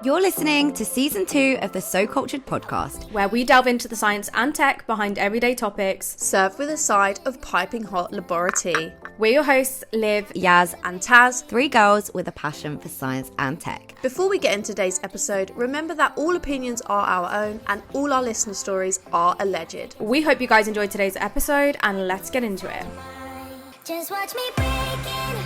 You're listening to Season 2 of the So Cultured podcast, where we delve into the science and tech behind everyday topics, served with a side of piping hot laboraTEA. We're your hosts, Liv, Yaz, and Taz, 3 girls with a passion for science and tech. Before we get into today's episode, remember that all opinions are our own and all our listener stories are alleged. We hope you guys enjoyed today's episode, and let's get into it. Just watch me breaking.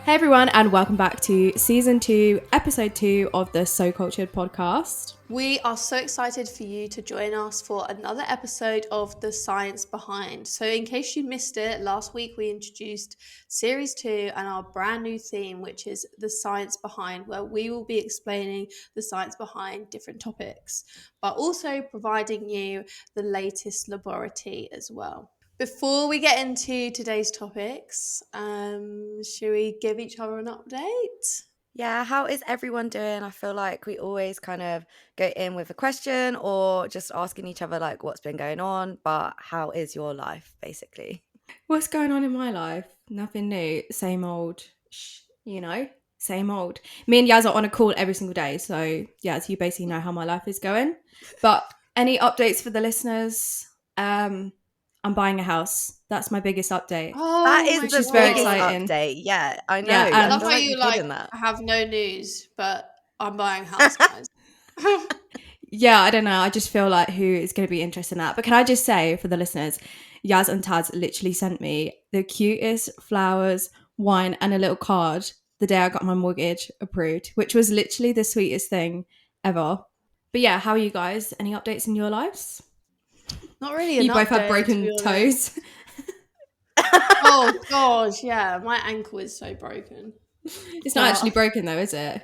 Hey everyone, and welcome back to Season 2, Episode 2 of the So Cultured podcast. We are so excited for you to join us for another episode of The Science Behind. So in case you missed it, last week we introduced Series 2 and our brand new theme, which is The Science Behind, where we will be explaining the science behind different topics, but also providing you the latest laboraTEA as well. Before we get into today's topics, should we give each other an update? Yeah, how is everyone doing? I feel like we always kind of go in with a question or just asking each other like what's been going on, but how is your life basically? What's going on in my life? Nothing new, same old, same old. Me and Yaz are on a call every single day, so Yaz, you basically know how my life is going. But any updates for the listeners? I'm buying a house. That's my biggest update. Oh, that is the biggest update. Yeah, I know. Yeah, I love how you have no news, but I'm buying a house, guys. Yeah, I don't know. I just feel like who is going to be interested in that. But can I just say for the listeners, Yaz and Taz literally sent me the cutest flowers, wine, and a little card the day I got my mortgage approved, which was literally the sweetest thing ever. But yeah, how are you guys? Any updates in your lives? Not really. You both have broken toes. Oh gosh, yeah, my ankle is so broken. It's not actually broken though, is it?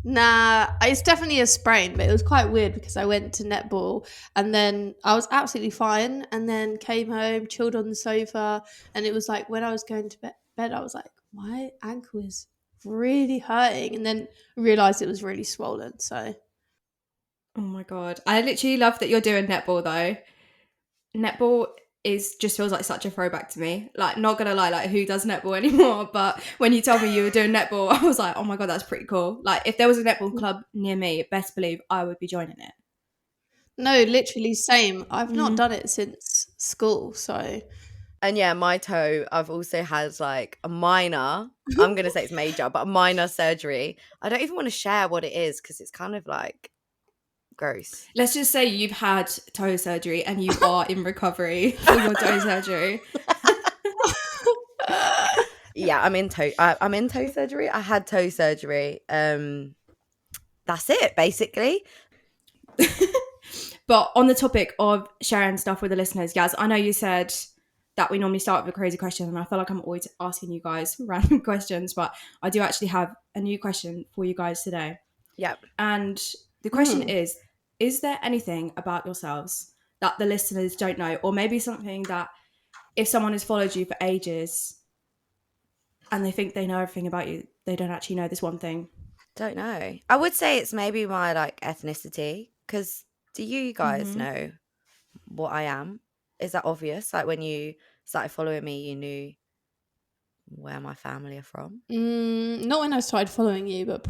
Nah, it's definitely a sprain, but it was quite weird because I went to netball and then I was absolutely fine, and then came home, chilled on the sofa, and it was like when I was going to bed, I was like, my ankle is really hurting, and then realised it was really swollen. So. Oh my god. I literally love that you're doing netball though. Netball just feels like such a throwback to me. Like, not gonna lie, like who does netball anymore? But when you told me you were doing netball, I was like, oh my god, that's pretty cool. Like, if there was a netball club near me, best believe I would be joining it. No, literally same. I've not done it since school, so. And yeah, my toe, I've also had like a minor, I'm gonna say it's major, but a minor surgery. I don't even want to share what it is because it's kind of like gross. Let's just say you've had toe surgery and you are in recovery for your toe surgery. Yeah, I'm in toe surgery. I had toe surgery. That's it basically. But on the topic of sharing stuff with the listeners, Yaz, I know you said that we normally start with a crazy question, and I feel like I'm always asking you guys random questions, but I do actually have a new question for you guys today. Yep. And the question is there anything about yourselves that the listeners don't know, or maybe something that if someone has followed you for ages and they think they know everything about you, they don't actually know this one thing? Don't know. I would say it's maybe my like ethnicity, because do you guys know what I am? Is that obvious? Like when you started following me, you knew where my family are from? Not when I started following you, but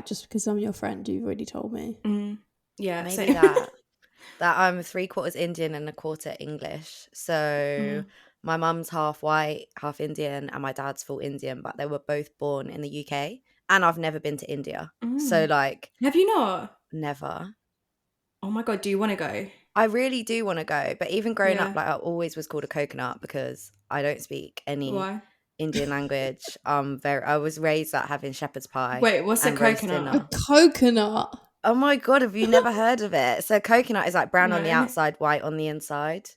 just because I'm your friend, you've already told me. Yeah, maybe that I'm 3/4 Indian and 1/4 English. So my mum's half white, half Indian, and my dad's full Indian, but they were both born in the UK, and I've never been to India. So like, have you not? Never. Oh my god, do you want to go? I really do want to go, but even growing up, like I always was called a coconut because I don't speak any Indian language. I was raised at having shepherd's pie. Wait, what's a coconut? A coconut. Oh my god, have you never heard of it? So coconut is like brown on the outside, white on the inside.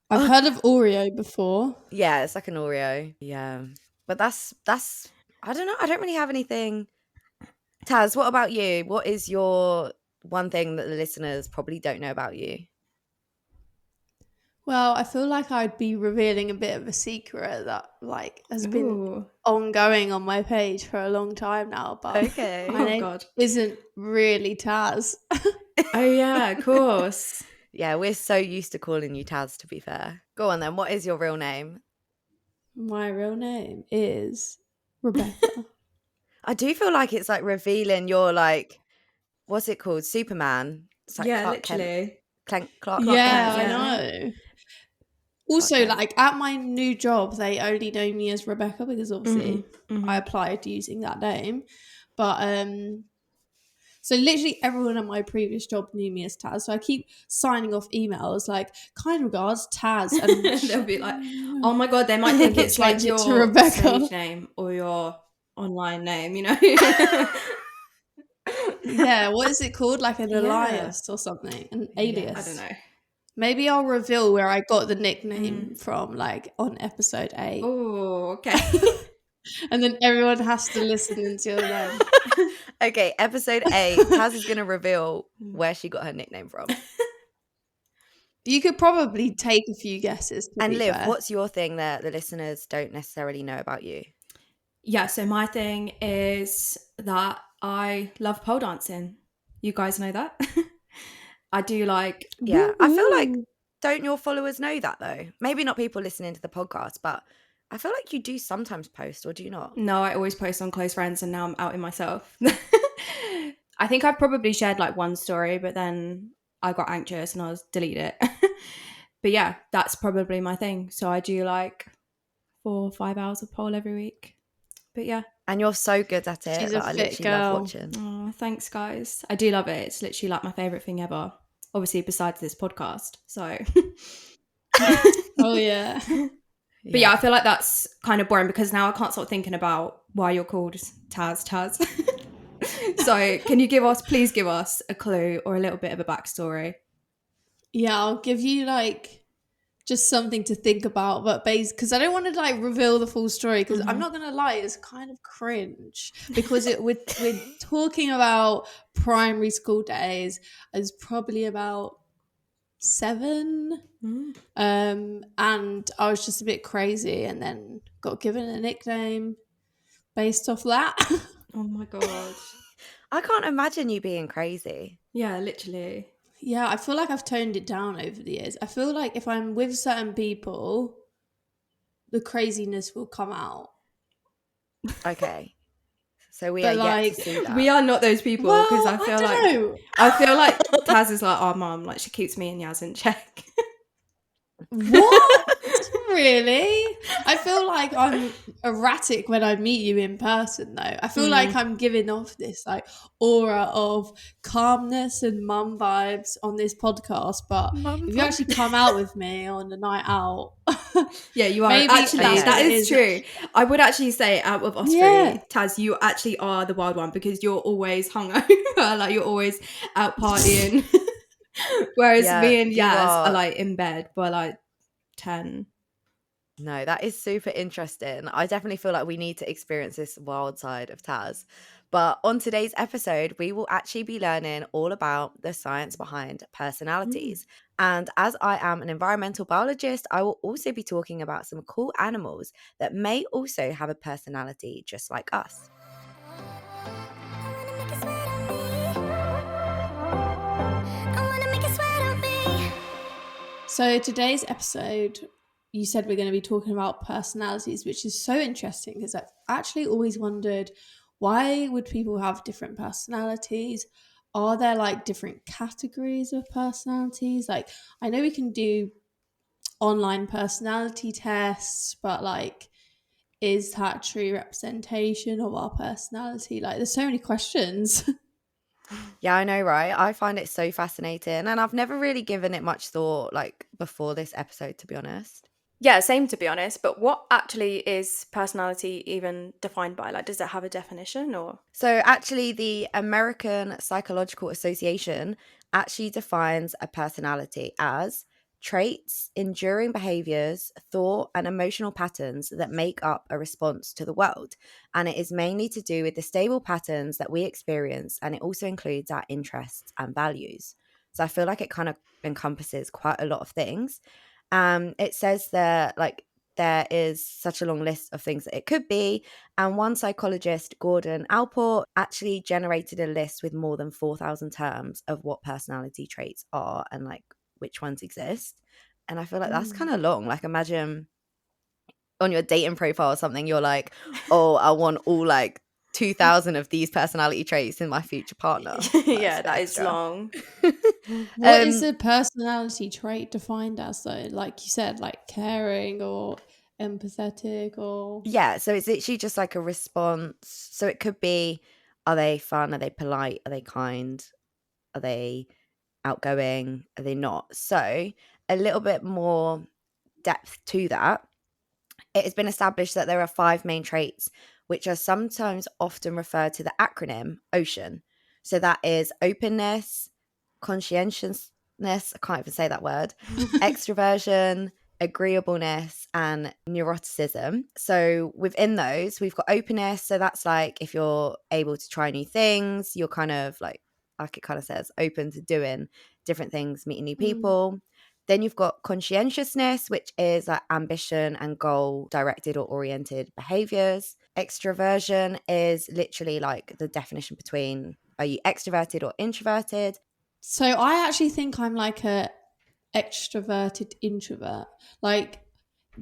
I've heard of Oreo before. Yeah, it's like an Oreo. Yeah. But that's I don't know. I don't really have anything. Taz, what about you? What is your one thing that the listeners probably don't know about you? Well, I feel like I'd be revealing a bit of a secret that like has been ongoing on my page for a long time now. But okay. my name isn't really Taz. Oh yeah, of course. Yeah, we're so used to calling you Taz, to be fair. Go on then, what is your real name? My real name is Rebecca. I do feel like it's like revealing your like, what's it called? Superman. It's like Yeah, Clark Kent. literally. Clark Kent, Yeah, isn't I his yeah. name? know. Clark Also, Kent. like at my new job, they only know me as Rebecca because obviously Mhm. I applied using that name. But so literally everyone at my previous job knew me as Taz. So I keep signing off emails like kind regards Taz, and I'm just They'll like, be like, no. oh my god, they might think it's like Change it to your Rebecca. stage name or your online name, you know? Yeah, what is it called? Like an Yeah. alias or something, an Yeah, I don't alias. know. Maybe I'll reveal where I got the nickname Mm. from, like on episode 8. Oh, okay. And then everyone has to listen until then. Okay, episode 8. Taz is going to reveal where she got her nickname from. You could probably take a few guesses, to And be Liv, fair. what's your thing that the listeners don't necessarily know about you? Yeah, so my thing is that I love pole dancing. You guys know that? I do like, Yeah, I feel like, Woo-hoo. don't your followers know that though? Maybe not people listening to the podcast, but I feel like you do sometimes post, or do you not? no, I always post on close friends and now I'm outing myself. I think I've probably shared like one story, but then I got anxious and I was delete it. But yeah, that's probably my thing. So I do like 4 or 5 hours of pole every week. But yeah. And you're so good at it. She's a Like, I fit literally love girl. watching. Oh, thanks, guys. I do love it. It's literally like my favorite thing ever. Obviously, besides this podcast. So, Oh, yeah. but yeah, I feel like that's kind of boring because now I can't stop thinking about why you're called Taz. So, can you please give us a clue or a little bit of a backstory? Yeah, I'll give you like just something to think about, but because I don't want to like reveal the full story because I'm not gonna lie, it's kind of cringe because we're talking about primary school days. I was probably about 7, and I was just a bit crazy, and then got given a nickname based off that. Oh my god. I can't imagine you being crazy. Yeah, literally. Yeah, I feel like I've toned it down over the years. I feel like if I'm with certain people, the craziness will come out. Okay. So we are But yet to like, see that. We are not those people because well, I don't know. I feel like Taz is like our mum, like she keeps me and Yaz in check. What? Really? I feel like I'm erratic when I meet you in person, though. I feel like I'm giving off this like aura of calmness and mum vibes on this podcast. But Mum if you actually come out with me on a night out, Yeah, you are. maybe Actually, that's what that it is true. I would actually say out of us Yeah. three, Taz, you actually are the wild one because you're always hungover. Like you're always out partying. Whereas Yeah, me and you Yaz are are. like in bed by like 10. No, that is super interesting. I definitely feel like we need to experience this wild side of Taz. But on today's episode, we will actually be learning all about the science behind personalities. And as I am an environmental biologist, I will also be talking about some cool animals that may also have a personality just like us. So today's episode, you said we're going to be talking about personalities, which is so interesting because I've actually always wondered, why would people have different personalities? Are there like different categories of personalities? Like, I know we can do online personality tests, but like, is that true representation of our personality? Like, there's so many questions. Yeah, I know, right? I find it so fascinating. And I've never really given it much thought, like before this episode, to be honest. Yeah, same to be honest. But what actually is personality even defined by? Like, does it have a definition or? So, actually, the American Psychological Association actually defines a personality as traits, enduring behaviors, thought, and emotional patterns that make up a response to the world. And it is mainly to do with the stable patterns that we experience, and it also includes our interests and values. So, I feel like it kind of encompasses quite a lot of things. It says that, like, there is such a long list of things that it could be, and one psychologist, Gordon Allport, actually generated a list with more than 4,000 terms of what personality traits are and like which ones exist. And I feel like that's kind of long. Like, imagine on your dating profile or something, you're like, oh, I want all like 2,000 of these personality traits in my future partner. Yeah, That's that is extra. long. What is a personality trait defined as, though? Like you said, like caring or empathetic or... Yeah, so it's literally just like a response. So it could be, are they fun? Are they polite? Are they kind? Are they outgoing? Are they not? So a little bit more depth to that. It has been established that there are 5 main traits, which are sometimes often referred to the acronym OCEAN. So that is openness, conscientiousness, I can't even say that word, extroversion, agreeableness, and neuroticism. So within those, we've got openness. So that's like if you're able to try new things, you're kind of like it kind of says, open to doing different things, meeting new people. Then you've got conscientiousness, which is like ambition and goal directed or oriented behaviors. Extroversion is literally like the definition between, are you extroverted or introverted? So I actually think I'm like a extroverted introvert. Like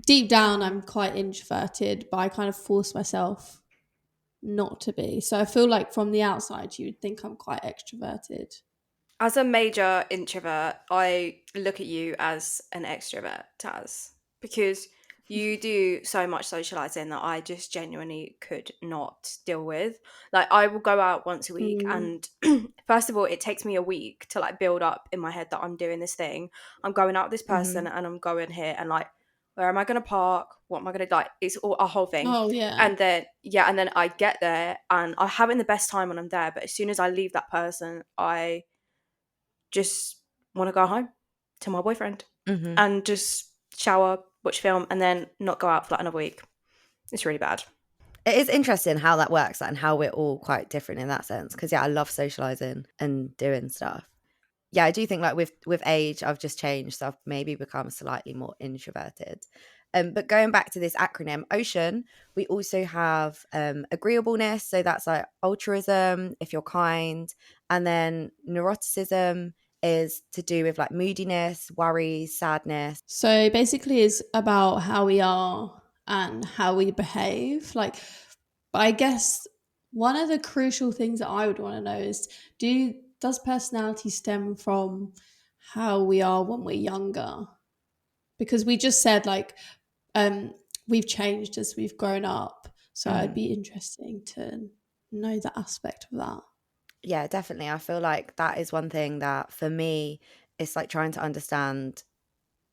deep down, I'm quite introverted, but I kind of force myself not to be. So I feel like from the outside, you would think I'm quite extroverted. As a major introvert, I look at you as an extrovert, Taz, because you do so much socializing that I just genuinely could not deal with. Like, I will go out once a week, Mm. and first of all, it takes me a week to like build up in my head that I'm doing this thing. I'm going out with this person, and I'm going here, and like, where am I going to park? What am I going to like? It's all a whole thing. Oh, yeah. And then, yeah, and then I get there, and I'm having the best time when I'm there. But as soon as I leave that person, I just want to go home to my boyfriend Mm-hmm. and just shower, watch film, and then not go out for like another week. It's really bad. It is interesting how that works and how we're all quite different in that sense. Because yeah, I love socializing and doing stuff. Yeah, I do think like with age, I've just changed. So I've maybe become slightly more introverted. But going back to this acronym, OCEAN, we also have agreeableness. So that's like altruism, if you're kind. And then neuroticism is to do with like moodiness, worry, sadness. So basically, it's about how we are and how we behave. Like, but I guess one of the crucial things that I would want to know is, does personality stem from how we are when we're younger? Because we just said like um we've changed as we've grown up. So it'd be interesting to know the aspect of that. Yeah, definitely. I feel like that is one thing that for me, it's like trying to understand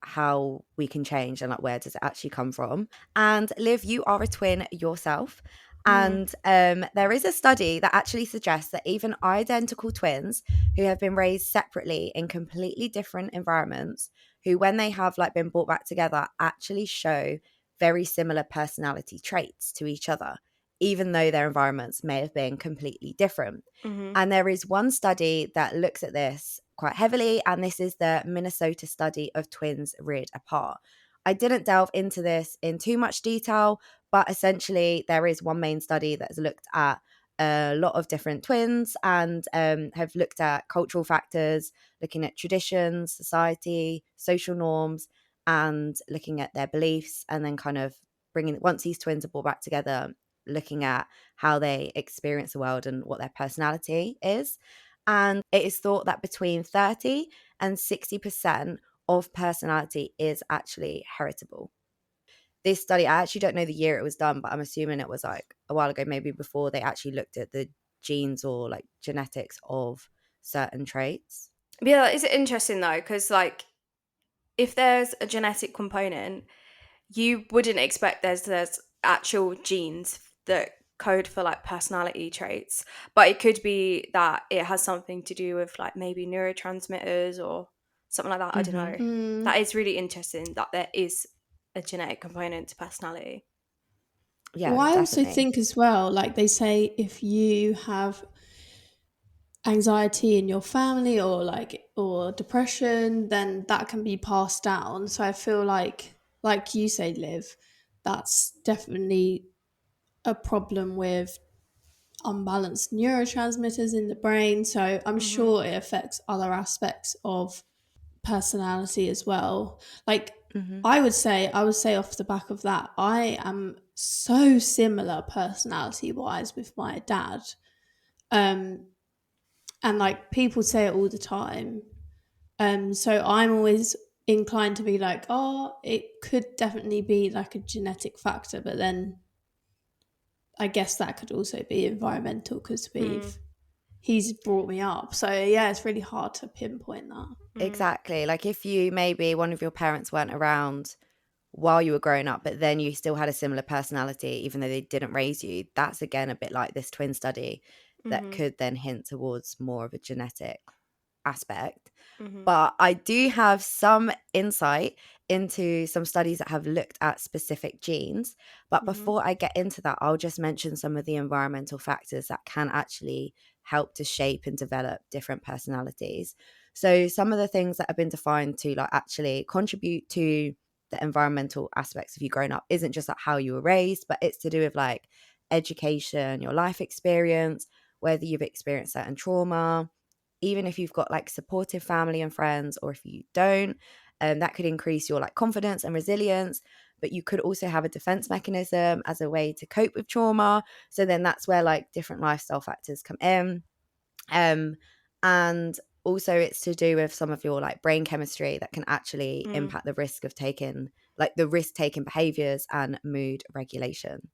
how we can change and like where does it actually come from. And Liv, you are a twin yourself. And there is a study that actually suggests that even identical twins who have been raised separately in completely different environments, who when they have like been brought back together, actually show very similar personality traits to each other, even though their environments may have been completely different. And there is one study that looks at this quite heavily, and this is the Minnesota study of twins reared apart. I didn't delve into this in too much detail, but essentially there is one main study that has looked at a lot of different twins and have looked at cultural factors, looking at traditions, society, social norms, and looking at their beliefs, and then kind of bringing, once these twins are brought back together, looking at how they experience the world and what their personality is. And it is thought that between 30 and 60% of personality is actually heritable. This study, I actually don't know the year it was done, but I'm assuming it was like a while ago, maybe before they actually looked at the genes or like genetics of certain traits. Yeah, it's interesting though, because like if there's a genetic component, you wouldn't expect there's actual genes that code for like personality traits, but it could be that it has something to do with like maybe neurotransmitters or something like that. I don't know. That is really interesting that there is a genetic component to personality. Yeah, Well, I also definitely. think as well, like they say, if you have anxiety in your family or depression, then that can be passed down. So I feel like you say, Liv, that's definitely a problem with unbalanced neurotransmitters in the brain. So I'm sure it affects other aspects of personality as well. Like I would say off the back of that, I am so similar personality wise with my dad. And like people say it all the time. So I'm always inclined to be like, oh, it could definitely be like a genetic factor, but then I guess that could also be environmental because he's brought me up. So yeah, it's really hard to pinpoint that. Exactly. Like if you maybe one of your parents weren't around while you were growing up, but then you still had a similar personality, even though they didn't raise you, that's again a bit like this twin study that could then hint towards more of a genetic aspect. But I do have some insight into some studies that have looked at specific genes. But before I get into that, I'll just mention some of the environmental factors that can actually help to shape and develop different personalities. So some of the things that have been defined to like actually contribute to the environmental aspects of you growing up isn't just like how you were raised, but it's to do with like education, your life experience, whether you've experienced certain trauma, even if you've got like supportive family and friends, or if you don't, that could increase your like confidence and resilience. But you could also have a defense mechanism as a way to cope with trauma. So then that's where like different lifestyle factors come in. And also it's to do with some of your like brain chemistry that can actually impact the risk of taking like the risk taking behaviors and mood regulation.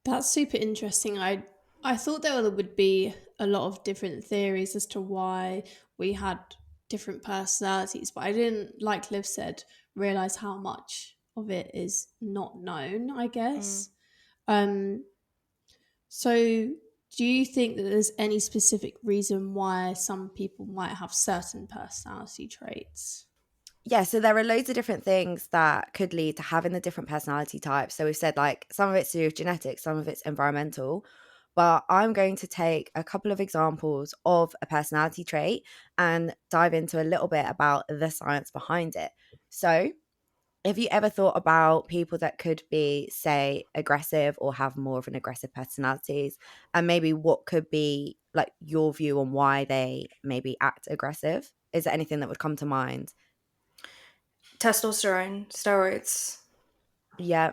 That's super interesting. I thought there would be a lot of different theories as to why we had different personalities, but I didn't, like Liv said, realize how much of it is not known, I guess. Um, so do you think that there's any specific reason why some people might have certain personality traits? Yeah, so there are loads of different things that could lead to having the different personality types. So we've said like some of it's to do with genetics, some of it's environmental. But I'm going to take a couple of examples of a personality trait and dive into a little bit about the science behind it. So, have you ever thought about people that could be, say, aggressive or have more of an aggressive personalities, and maybe what could be like your view on why they maybe act aggressive? Is there anything that would come to mind? Testosterone, steroids. Yeah,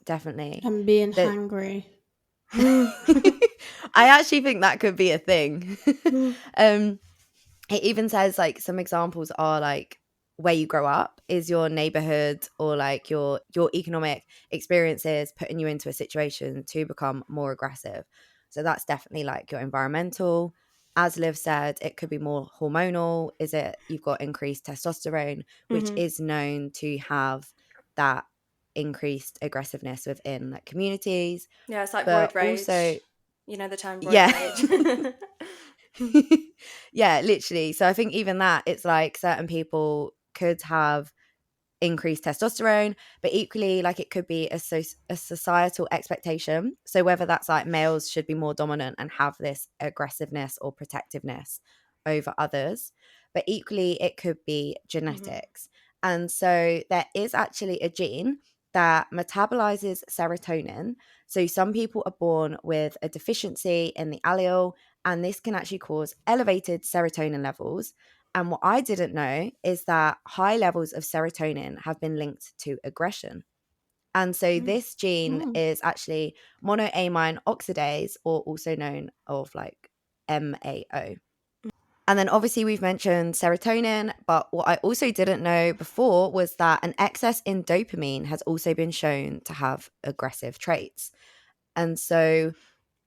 definitely. And being The hangry. I actually think that could be a thing. um it even says like some examples are like where you grow up is your neighborhood, or like your economic experiences putting you into a situation to become more aggressive. So that's definitely like your environmental. As Liv said, it could be more hormonal. Is it you've got increased testosterone, which is known to have that increased aggressiveness within like communities. Yeah, it's like roid But rage. also, You know the term roid yeah. rage. Yeah, literally. So I think even that, it's like certain people could have increased testosterone, but equally like it could be a societal expectation. So whether that's like males should be more dominant and have this aggressiveness or protectiveness over others, but equally it could be genetics. And so there is actually a gene that metabolizes serotonin. So some people are born with a deficiency in the allele, and this can actually cause elevated serotonin levels. And what I didn't know is that high levels of serotonin have been linked to aggression. And so this gene is actually monoamine oxidase, or also known of like MAO. And then obviously we've mentioned serotonin, but what I also didn't know before was that an excess in dopamine has also been shown to have aggressive traits. And so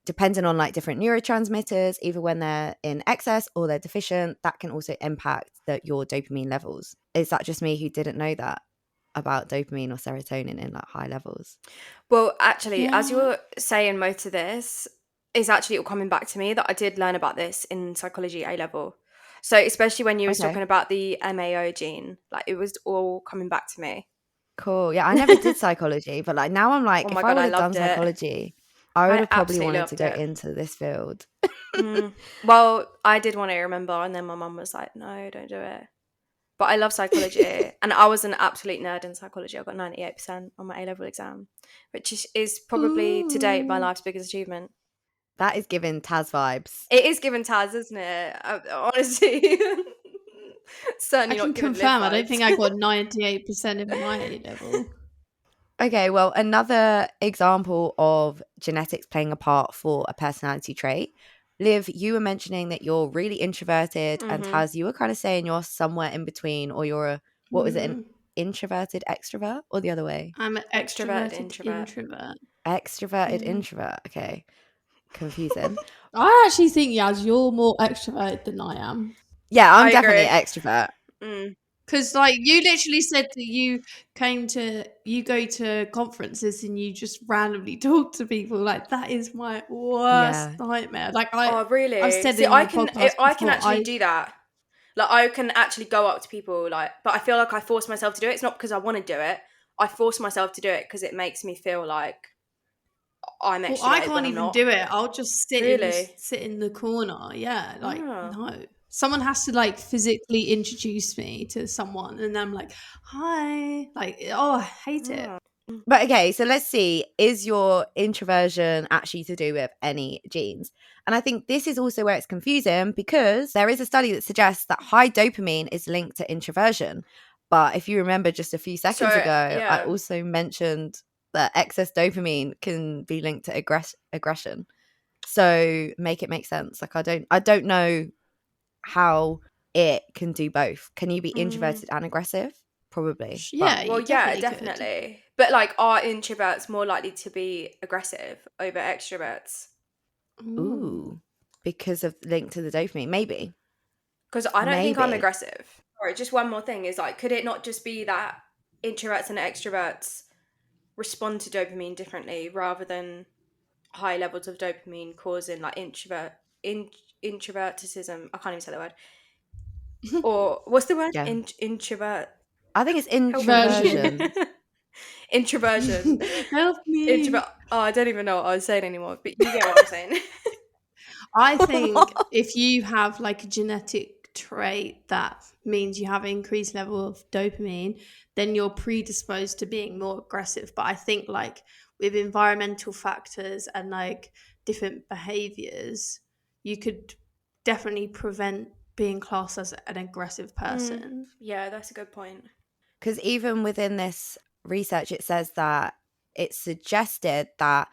depending on like different neurotransmitters, either when they're in excess or they're deficient, that can also impact your dopamine levels. Is that just me who didn't know that about dopamine or serotonin in like high levels? Well, actually, as Yeah. you're saying most of this, is actually all coming back to me that I did learn about this in psychology A level. So especially when you was Okay, talking about the MAO gene, like it was all coming back to me. cool. Yeah, I never did psychology, but like now I'm Oh like, if my I God, would I have done loved it. psychology, I would I have probably absolutely wanted to loved go it. into this field. Well, I did want to remember, and then my mum was like, no, don't do it. But I love psychology, and I was an absolute nerd in psychology. I got 98% on my A-level exam, which is probably to date my Ooh. life's biggest achievement. That is giving Taz vibes. It is given Taz, isn't it? Honestly. Certainly I can not giving live confirm. I don't vibes. think I got 98% in my A level. Okay, well, another example of genetics playing a part for a personality trait. Liv, you were mentioning that you're really introverted, and Taz, you were kind of saying you're somewhere in between, or you're what was it, an introverted extrovert, or the other way? I'm an Extroverted extroverted introvert. Extroverted introvert. Okay, confusing. I actually think, Yaz, you're more extroverted than I am. Yeah, I'm I definitely agree. an extrovert. Because, like, you literally said that you go to conferences and you just randomly talk to people. Like, that is my worst Yeah. nightmare. Like, Oh, really? I've said See, in the podcast I can before, actually do that. Like, I can actually go up to people, like, but I feel like I force myself to do it. It's not because I want to do it. I force myself to do it because it makes me feel like I'm well, I extroverted when can't I'm even not. do it. I'll just Really? sit in the corner. Yeah, like, Oh. no. Someone has to, like, physically introduce me to someone, and I'm like, hi. Like, oh, I hate it. But okay, so let's see. Is your introversion actually to do with any genes? And I think this is also where it's confusing because there is a study that suggests that high dopamine is linked to introversion. But if you remember just a few seconds So, ago, I yeah. also mentioned that excess dopamine can be linked to aggression. So make it make sense. Like I don't know how it can do both. Can you be introverted and aggressive? Probably. Yeah, Well, you yeah, definitely could. definitely. But, like, are introverts more likely to be aggressive over extroverts? Ooh, because of link to the dopamine, maybe. Because I don't think I'm Maybe. aggressive. Sorry, just one more thing is, like, could it not just be that introverts and extroverts respond to dopamine differently rather than high levels of dopamine causing, like, introverticism? I can't even say that word. Or what's the word? Yeah. Introvert. I think it's Help me. introversion. Introversion. Help me. Introvert. Oh, I don't even know what I was saying anymore, but you get what I'm saying. I think if you have, like, a genetic trait that means you have an increased level of dopamine, then you're predisposed to being more aggressive. But I think, like, with environmental factors and, like, different behaviors, you could definitely prevent being classed as an aggressive person. Yeah, that's a good point. Because even within this research, it says that it's suggested that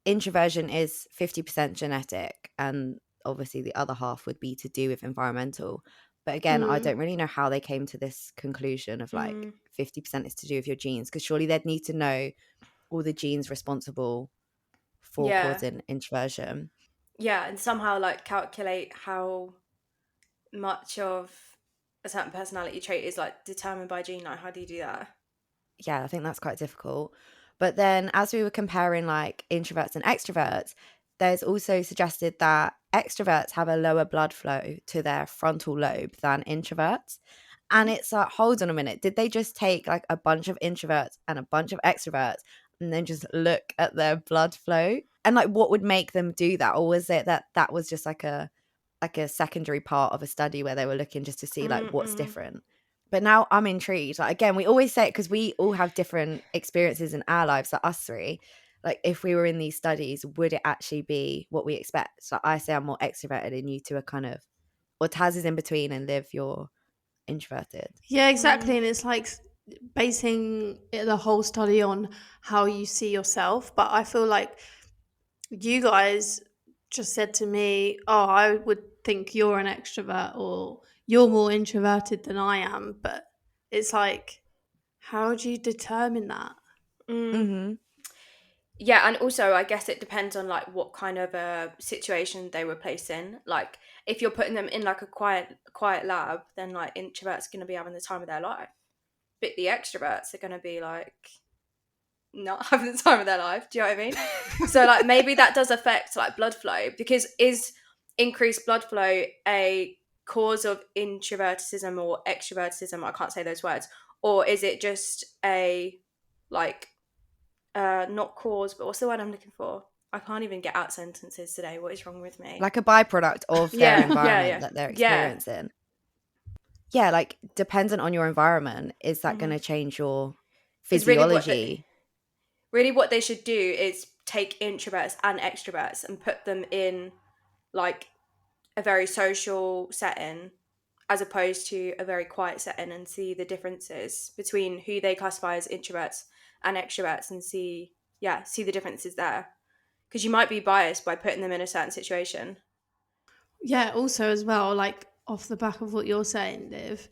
introversion is 50% genetic, and obviously the other half would be to do with environmental. But again, I don't really know how they came to this conclusion of like 50% is to do with your genes, because surely they'd need to know all the genes responsible for Yeah. causing introversion. Yeah, and somehow, like, calculate how much of a certain personality trait is, like, determined by gene. Like, how do you do that? Yeah, I think that's quite difficult. But then as we were comparing like introverts and extroverts, there's also suggested that extroverts have a lower blood flow to their frontal lobe than introverts. And it's like, hold on a minute, did they just take like a bunch of introverts and a bunch of extroverts and then just look at their blood flow? And like, what would make them do that? Or was it that that was just like a secondary part of a study where they were looking just to see like what's different? But now I'm intrigued. Like, again, we always say it because we all have different experiences in our lives, like us three. Like, if we were in these studies, would it actually be what we expect? So I say I'm more extroverted and you two are kind of, or Taz is in between and Liv, you're introverted. Yeah, exactly. And it's like basing the whole study on how you see yourself. But I feel like you guys just said to me, oh, I would think you're an extrovert or you're more introverted than I am. But it's like, how do you determine that? Mm-hmm. Yeah, and also I guess it depends on, like, what kind of a situation they were placed in. Like, if you're putting them in, like, a quiet lab, then, like, introverts are going to be having the time of their life. But the extroverts are going to be, like, not having the time of their life. Do you know what I mean? So, like, maybe that does affect, like, blood flow, because is increased blood flow a cause of introverticism or extroverticism? I can't say those words. Or is it just a, like, not cause, but what's the word I'm looking for? I can't even get out sentences today. What is wrong with me? Like a byproduct of their Yeah, environment that they're yeah. experiencing. Yeah, like dependent on your environment, is that going to change your 'Cause physiology? really what they should do is take introverts and extroverts and put them in, like, a very social setting as opposed to a very quiet setting, and see the differences between who they classify as introverts and extroverts, and see the differences there. Because you might be biased by putting them in a certain situation. Yeah, also as well, like off the back of what you're saying, Liv,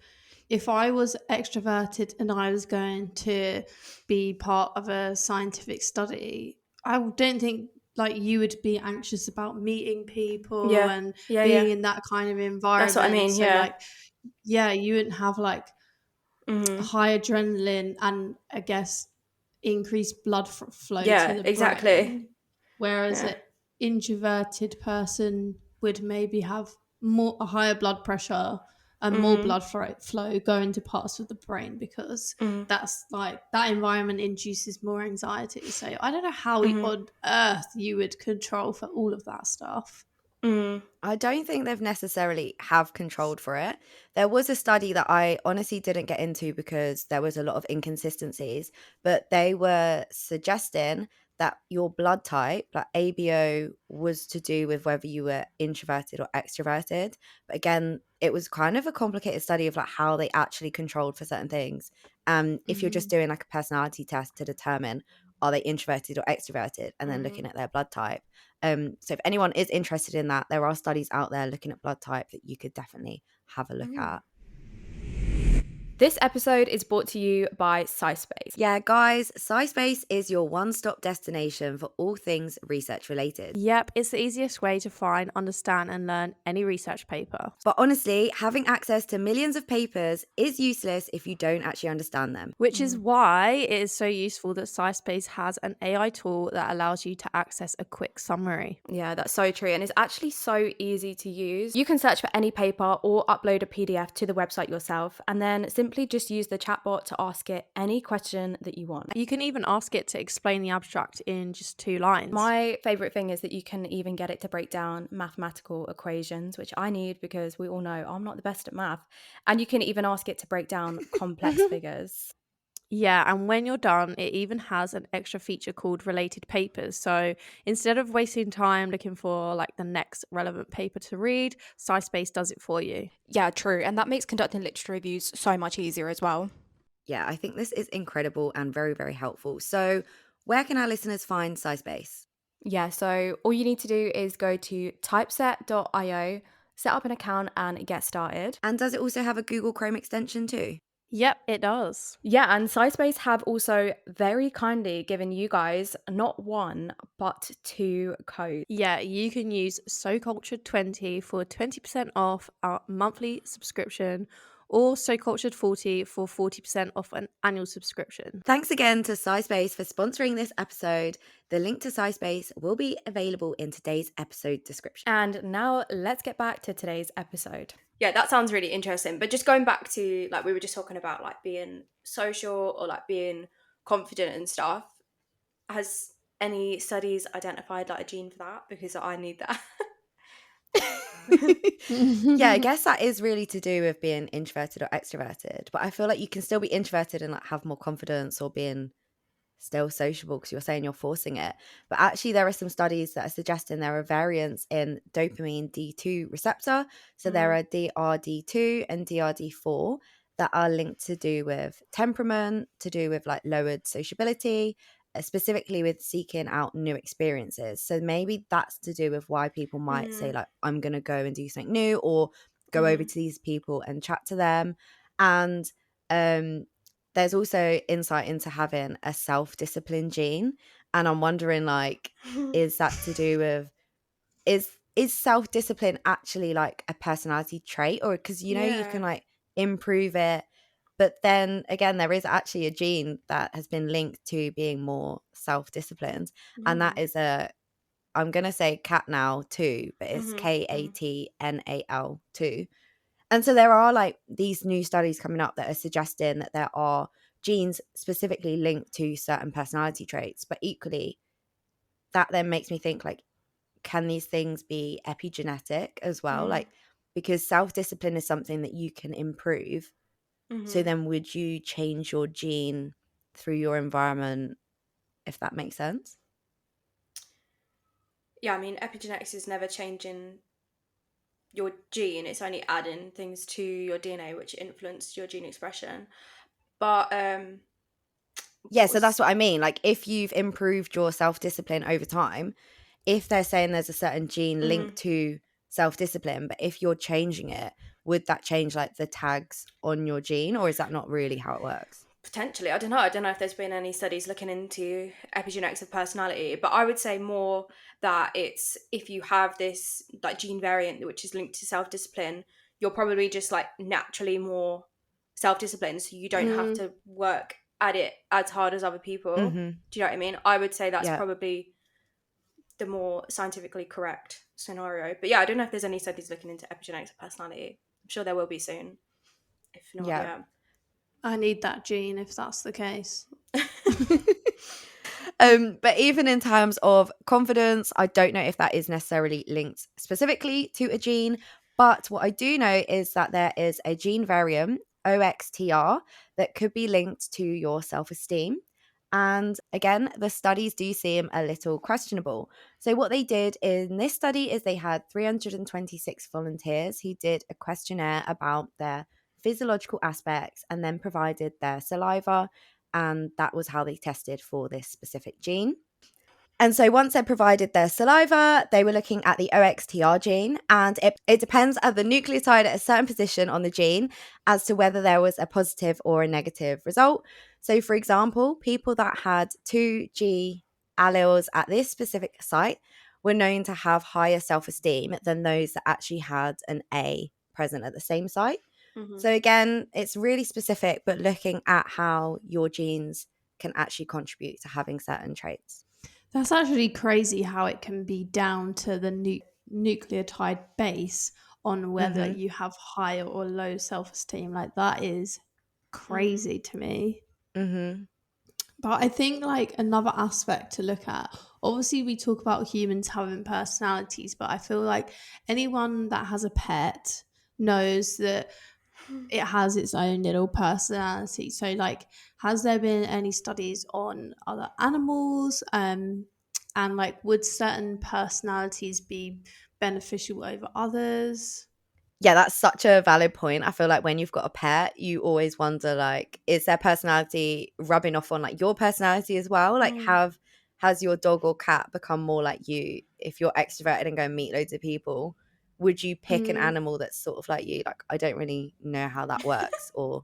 if I was extroverted and I was going to be part of a scientific study, I don't think like you would be anxious about meeting people Yeah, and yeah, being yeah. in that kind of That's what I environment. mean. So Yeah. like, yeah, you wouldn't have like Mm-hmm. high adrenaline and I guess increased blood flow to Yeah, the exactly. brain, whereas Yeah. an introverted person would maybe have a higher blood pressure and more Mm-hmm. blood flow going to parts of the brain because Mm-hmm. that's like that environment induces more anxiety. So I don't know how Mm-hmm. on earth you would control for all of that stuff. Mm-hmm. I don't think they've necessarily have controlled for it. There was a study that I honestly didn't get into because there was a lot of inconsistencies, but they were suggesting that your blood type, like ABO, was to do with whether you were introverted or extroverted. But again, it was kind of a complicated study of like how they actually controlled for certain things. If you're just doing like a personality test to determine are they introverted or extroverted, and then Mm-hmm. looking at their blood type. So if anyone is interested in that, there are studies out there looking at blood type that you could definitely have a look at. This episode is brought to you by SciSpace. Yeah, guys, SciSpace is your one-stop destination for all things research related. Yep, it's the easiest way to find, understand, and learn any research paper. But honestly, having access to millions of papers is useless if you don't actually understand them. Which is why it is so useful that SciSpace has an AI tool that allows you to access a quick summary. Yeah, that's so true. And it's actually so easy to use. You can search for any paper or upload a PDF to the website yourself, and then simply just use the chatbot to ask it any question that you want. You can even ask it to explain the abstract in just 2 lines. My favourite thing is that you can even get it to break down mathematical equations, which I need because we all know I'm not the best at math. And you can even ask it to break down complex figures. Yeah, and when you're done, it even has an extra feature called related papers. So instead of wasting time looking for like the next relevant paper to read, SciSpace does it for you. Yeah, true. And that makes conducting literature reviews so much easier as well. Yeah, I think this is incredible and very, very helpful. So where can our listeners find SciSpace? Yeah, so all you need to do is go to typeset.io, set up an account, and get started. And does it also have a Google Chrome extension too? Yep, it does. Yeah, and SciSpace have also very kindly given you guys not 1, but 2 codes. Yeah, you can use So Cultured 20 for 20% off our monthly subscription or So Cultured 40 for 40% off an annual subscription. Thanks again to SciSpace for sponsoring this episode. The link to SciSpace will be available in today's episode description. And now let's get back to today's episode. Yeah, that sounds really interesting. But just going back to, like, we were just talking about like being social or like being confident and stuff. Has any studies identified like a gene for that? Because I need that. Yeah, I guess that is really to do with being introverted or extroverted. But I feel like you can still be introverted and like have more confidence or being still sociable because you're saying you're forcing it. But actually, there are some studies that are suggesting there are variants in dopamine D2 receptor. So there are DRD2 and DRD4 that are linked to do with temperament, to do with like lowered sociability, specifically with seeking out new experiences. So maybe that's to do with why people might say like, I'm going to go and do something new, or go over to these people and chat to them. And there's also insight into having a self-discipline gene, and I'm wondering like, is that to do with is self-discipline actually like a personality trait, or because you can Yeah. like improve it, but then again there is actually a gene that has been linked to being more self-disciplined, and that is a, I'm gonna say cat now too, but it's KATNAL 2. And so there are like these new studies coming up that are suggesting that there are genes specifically linked to certain personality traits, but equally that then makes me think like, can these things be epigenetic as well? Like, because self-discipline is something that you can improve. So then would you change your gene through your environment, if that makes sense? Yeah, I mean, epigenetics is never changing your gene, it's only adding things to your DNA which influence your gene expression. But Yeah, what so that's was what I mean. Like, if you've improved your self-discipline over time, if they're saying there's a certain gene linked to self-discipline, but if you're changing it, would that change like the tags on your gene, or is that not really how it works? potentially, I don't know if there's been any studies looking into epigenetics of personality, but I would say more that it's if you have this like gene variant which is linked to self-discipline, you're probably just like naturally more self-disciplined, so you don't have Mm. to work at it as hard as other people. Mm-hmm. Do you know what I mean? I would say that's Yeah. probably the more scientifically correct scenario. But yeah, I don't know if there's any studies looking into epigenetics of personality. I'm sure there will be soon. If not, Yeah. yeah. I need that gene if that's the case. But even in terms of confidence, I don't know if that is necessarily linked specifically to a gene. But what I do know is that there is a gene variant, OXTR, that could be linked to your self esteem. And again, the studies do seem a little questionable. So, what they did in this study is they had 326 volunteers who did a questionnaire about their physiological aspects and then provided their saliva, and that was how they tested for this specific gene. And so once they provided their saliva, they were looking at the OXTR gene, and it depends on the nucleotide at a certain position on the gene as to whether there was a positive or a negative result. So, for example, people that had 2G alleles at this specific site were known to have higher self esteem than those that actually had an A present at the same site. Mm-hmm. So again, it's really specific, but looking at how your genes can actually contribute to having certain traits. That's actually crazy how it can be down to the nucleotide base on whether Mm-hmm. you have higher or low self-esteem. Like, that is crazy to me. Mm-hmm. But I think like another aspect to look at, obviously we talk about humans having personalities, but I feel like anyone that has a pet knows that it has its own little personality. So like, has there been any studies on other animals? And like, would certain personalities be beneficial over others? Yeah, that's such a valid point. I feel like when you've got a pet, you always wonder like, is their personality rubbing off on like your personality as well? Like, has your dog or cat become more like you? If you're extroverted and go and meet loads of people, would you pick an Mm, animal that's sort of like you? Like, I don't really know how that works. Or,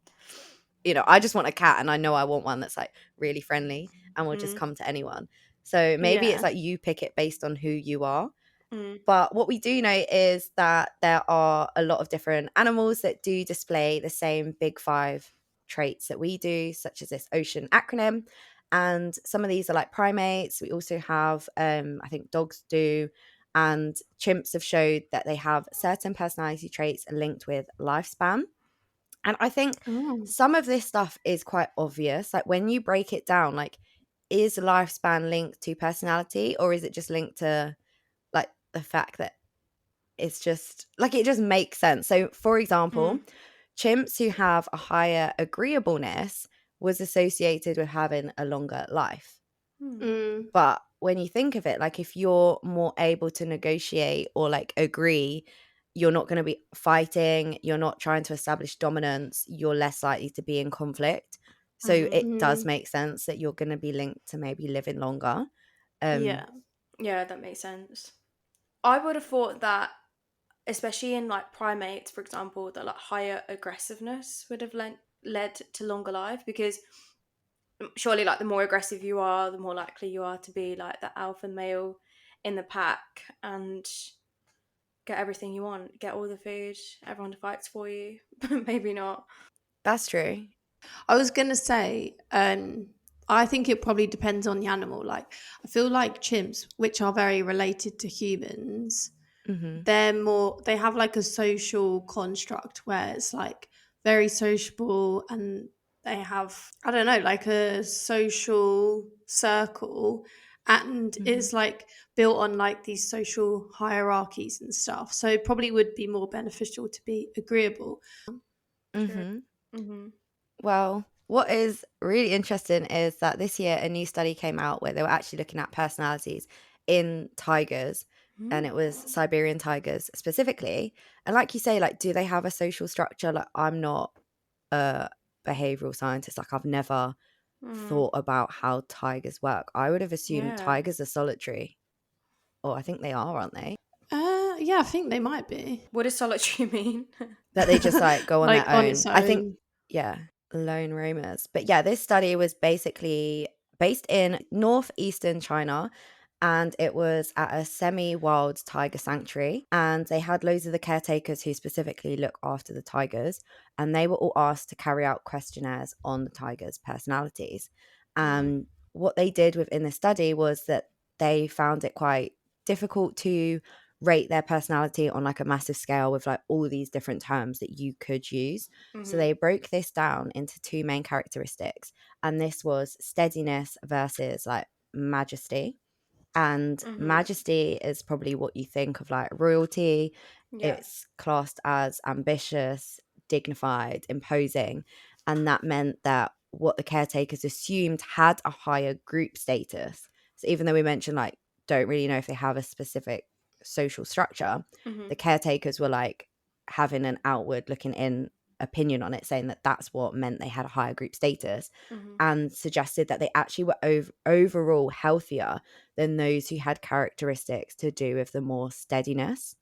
I just want a cat and I know I want one that's like really friendly and will just Mm, come to anyone. So maybe it's yeah. like you pick it based on who you are. mm, But what we do know is that there are a lot of different animals that do display the same big five traits that we do, such as this ocean acronym. And some of these are like primates. We also have, I think dogs do, and chimps have showed that they have certain personality traits linked with lifespan. And I think Oh. some of this stuff is quite obvious. Like when you break it down, like, is lifespan linked to personality, or is it just linked to like the fact that it's just like it just makes sense. So, for example, mm, chimps who have a higher agreeableness was associated with having a longer life. mm, Mm, But when you think of it, like if you're more able to negotiate or like agree, you're not going to be fighting, you're not trying to establish dominance, you're less likely to be in conflict. So mm. it does mm, make sense that you're going to be linked to maybe living longer. Um, yeah. Yeah, that makes sense. I would have thought that, especially in like primates, for example, that like higher aggressiveness would have led to longer life, because surely like the more aggressive you are, the more likely you are to be like the alpha male in the pack and get everything you want, get all the food, everyone fights for you. But maybe not. that's true. I was gonna say, I think it probably depends on the animal. Like, I feel like chimps, which are very related to humans, Hmm. they have like a social construct where it's like very sociable, and they have, I don't know, like a social circle, and Hmm. it's like built on like these social hierarchies and stuff. So it probably would be more beneficial to be agreeable. True. Hmm. Mm-hmm. Well, what is really interesting is that this year a new study came out where they were actually looking at personalities in tigers. and it was Siberian tigers specifically. And like you say, like, do they have a social structure? Like, I'm not a behavioral scientist. Like, I've never thought about how tigers work. I would have assumed Yeah. tigers are solitary. Or I think they are, aren't they? Yeah, I think they might be. What does solitary mean? That they just like go on Like their on own. its I think, own. yeah, lone roamers. But yeah, this study was basically based in northeastern China, and it was at a semi-wild tiger sanctuary, and they had loads of the caretakers who specifically look after the tigers, and they were all asked to carry out questionnaires on the tigers' personalities. And what they did within the study was that they found it quite difficult to rate their personality on like a massive scale with like all these different terms that you could use. So they broke this down into two main characteristics, and this was steadiness versus like majesty. And majesty is probably what you think of like royalty. Yeah. It's classed as ambitious, dignified, imposing, and that meant that what the caretakers assumed had a higher group status. So even though we mentioned like don't really know if they have a specific social structure, the caretakers were like having an outward looking in opinion on it, saying that that's what meant they had a higher group status, and suggested that they actually were overall healthier than those who had characteristics to do with the more steadiness.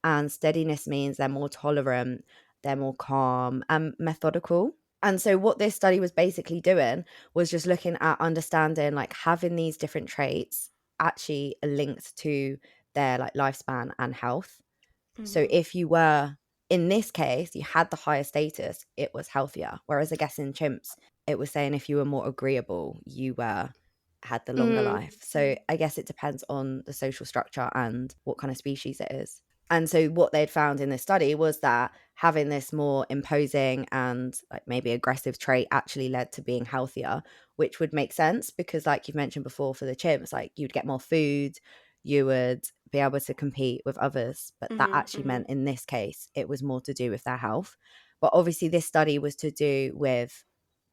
And steadiness means they're more tolerant, they're more calm and methodical. And so what this study was basically doing was just looking at understanding like having these different traits actually linked to their like lifespan and health. So if you were, in this case, you had the higher status, it was healthier. Whereas I guess in chimps, it was saying if you were more agreeable, you had the longer life. So I guess it depends on the social structure and what kind of species it is. And so what they'd found in this study was that having this more imposing and like maybe aggressive trait actually led to being healthier, which would make sense because like you've mentioned before for the chimps, like you'd get more food, you would be able to compete with others. But that actually meant in this case, it was more to do with their health. But obviously this study was to do with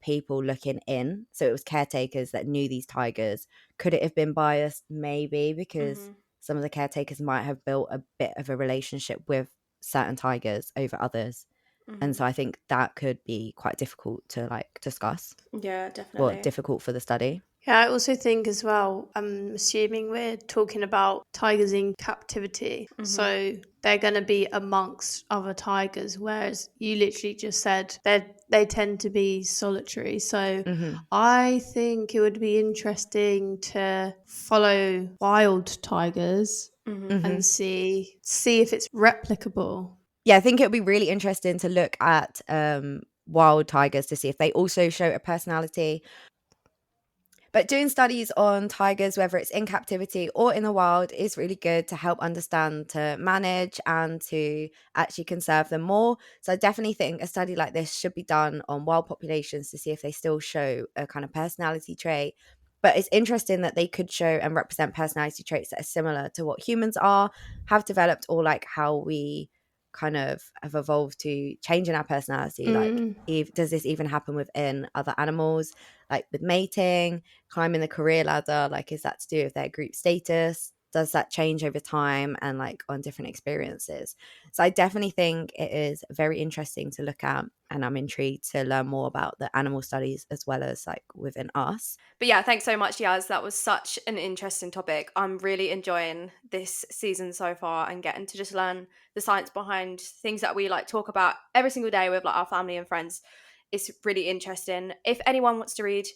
people looking in. So it was caretakers that knew these tigers. Could it have been biased? Maybe, because some of the caretakers might have built a bit of a relationship with certain tigers over others. And so I think that could be quite difficult to like discuss. Yeah, Well, definitely. difficult for the study. Yeah, I also think as well, I'm assuming we're talking about tigers in captivity. So they're going to be amongst other tigers, whereas you literally just said they tend to be solitary. So I think it would be interesting to follow wild tigers and see if it's replicable. Yeah, I think it would be really interesting to look at wild tigers to see if they also show a personality. But doing studies on tigers, whether it's in captivity or in the wild, is really good to help understand, to manage and to actually conserve them more. So I definitely think a study like this should be done on wild populations to see if they still show a kind of personality trait. But it's interesting that they could show and represent personality traits that are similar to what humans have developed, or like how we kind of have evolved to change in our personality. Like, does this even happen within other animals, like with mating, climbing the career ladder? Like, is that to do with their group status? Does that change over time and like on different experiences? So I definitely think it is very interesting to look at, and I'm intrigued to learn more about the animal studies as well as like within us. But yeah, thanks so much, Yaz. That was such an interesting topic. I'm really enjoying this season so far and getting to just learn the science behind things that we like talk about every single day with like our family and friends. It's really interesting. If anyone wants to read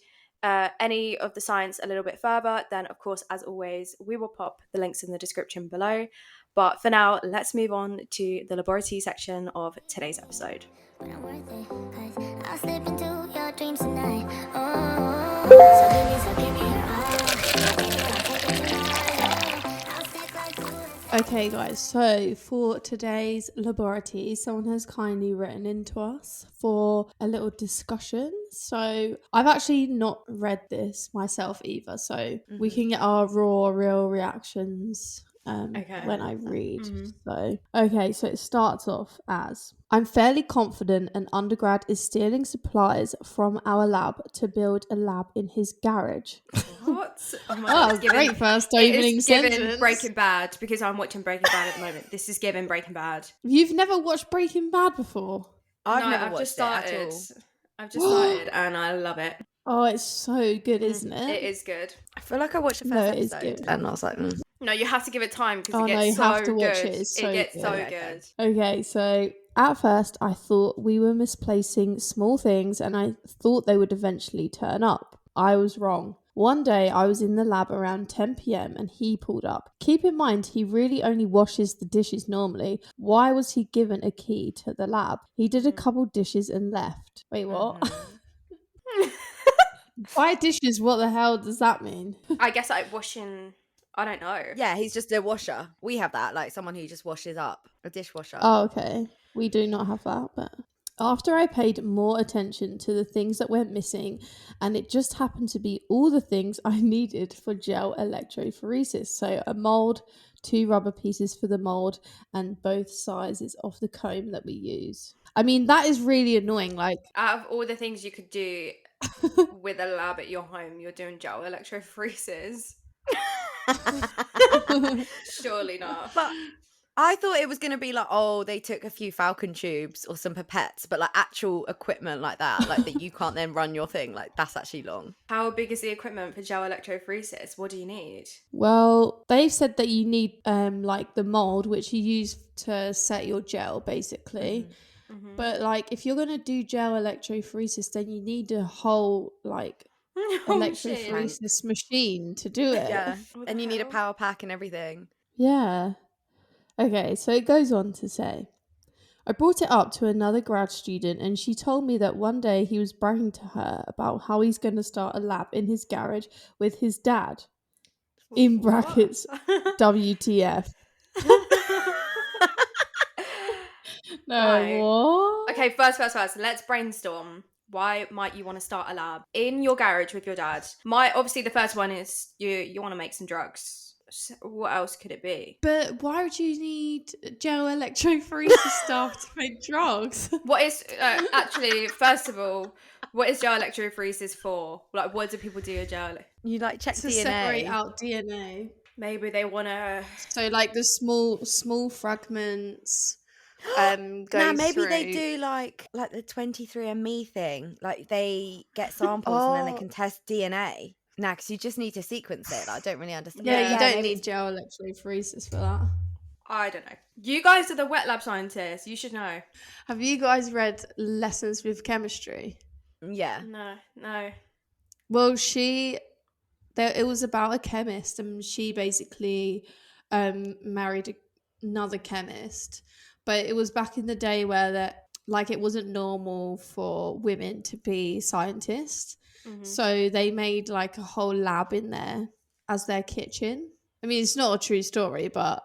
any of the science a little bit further, then of course, as always, we will pop the links in the description below. But for now, let's move on to the laboraTEA section of today's episode. But I'm worth it, 'cause I'll slip into your dreams tonight. Oh, so give me your Okay, guys, so for today's laboraTEA, someone has kindly written into us for a little discussion. So I've actually not read this myself either, so we can get our raw, real reactions when I read. So it starts off as: I'm fairly confident an undergrad is stealing supplies from our lab to build a lab in his garage. What? Oh my Oh, god, it's giving, great first it opening is giving sentence. Breaking Bad, because I'm watching Breaking Bad at the moment. This is giving Breaking Bad. You've never watched Breaking Bad before? I've No, never I've just watched it at started. all. I've just started and I love it. Oh, it's so good, isn't it? It is good. I feel like I watched the No, first it is episode good. and I was like, No, you have to give it time because Oh it no, gets you have so to watch good. it. It's so gets good. so Okay, good. Okay, so at first I thought we were misplacing small things and I thought they would eventually turn up. I was wrong. One day I was in the lab around 10 p.m. and he pulled up. Keep in mind, he really only washes the dishes normally. Why was he given a key to the lab? He did a couple dishes and left. Wait, what? Why dishes? What the hell does that mean? I guess like washing. I don't know. yeah, he's just a washer. We have that, like someone who just washes up, a dishwasher. Oh, okay. We do not have that, but after I paid more attention to the things that went missing, and it just happened to be all the things I needed for gel electrophoresis. So a mold, 2 rubber pieces for the mold, and both sizes of the comb that we use. I mean, that is really annoying. Like, Out of all the things you could do with a lab at your home, you're doing gel electrophoresis. Surely not. But I thought it was going to be like, oh, they took a few Falcon tubes or some pipettes, but like actual equipment like that you can't then run your thing. Like that's actually long. How big is the equipment for gel electrophoresis? What do you need? well, they've said that you need like the mold, which you use to set your gel, basically. But like, if you're gonna do gel electrophoresis, then you need a whole like electrophoresis machine to do it. Yeah. What And the you need a hell? power pack and everything. Yeah. Okay, so it goes on to say, I brought it up to another grad student and she told me that one day he was bragging to her about how he's going to start a lab in his garage with his dad. In brackets, WTF. No, Right. what? Okay, first, let's brainstorm. Why might you want to start a lab in your garage with your dad? Obviously the first one is you want to make some drugs. So what else could it be? But why would you need gel electrophoresis stuff to make drugs? What is actually, first of all, what is gel electrophoresis for? Like, what do people do with gel? You like check To DNA. separate out DNA. Maybe they want to. So like the small fragments go Nah, maybe through. they do like the 23andMe thing. Like they get samples and then they can test DNA. Nah, because you just need to sequence it. Like, I don't really understand. Yeah, But you don't maybe need gel electrophoresis for that. I don't know. You guys are the wet lab scientists. You should know. Have you guys read Lessons with Chemistry? Yeah. No. Well, it was about a chemist, and she basically married another chemist. But it was back in the day where it wasn't normal for women to be scientists. So they made like a whole lab in there as their kitchen. I mean, it's not a true story, but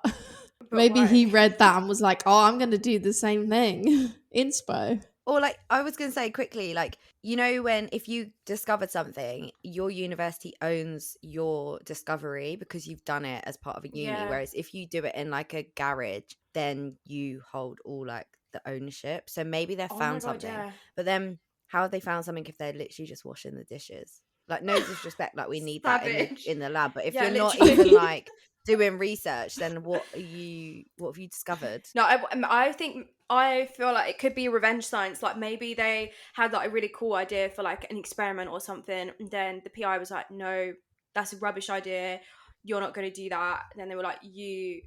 maybe why? he read that and was like, oh, I'm going to do the same thing. Inspo. Or like I was going to say quickly, like, you know, if you discovered something, your university owns your discovery because you've done it as part of a uni. Yeah. Whereas if you do it in like a garage, then you hold all like the ownership. So maybe they found something. Yeah. But then how have they found something if they're literally just washing the dishes? Like, no disrespect, like we need that in the lab. But if Yeah, you're not literally. even like doing research, then what have you discovered? No, I feel like it could be revenge science. Like maybe they had like a really cool idea for like an experiment or something, and then the PI was like, "No, that's a rubbish idea. You're not going to do that." And then they were like, "You're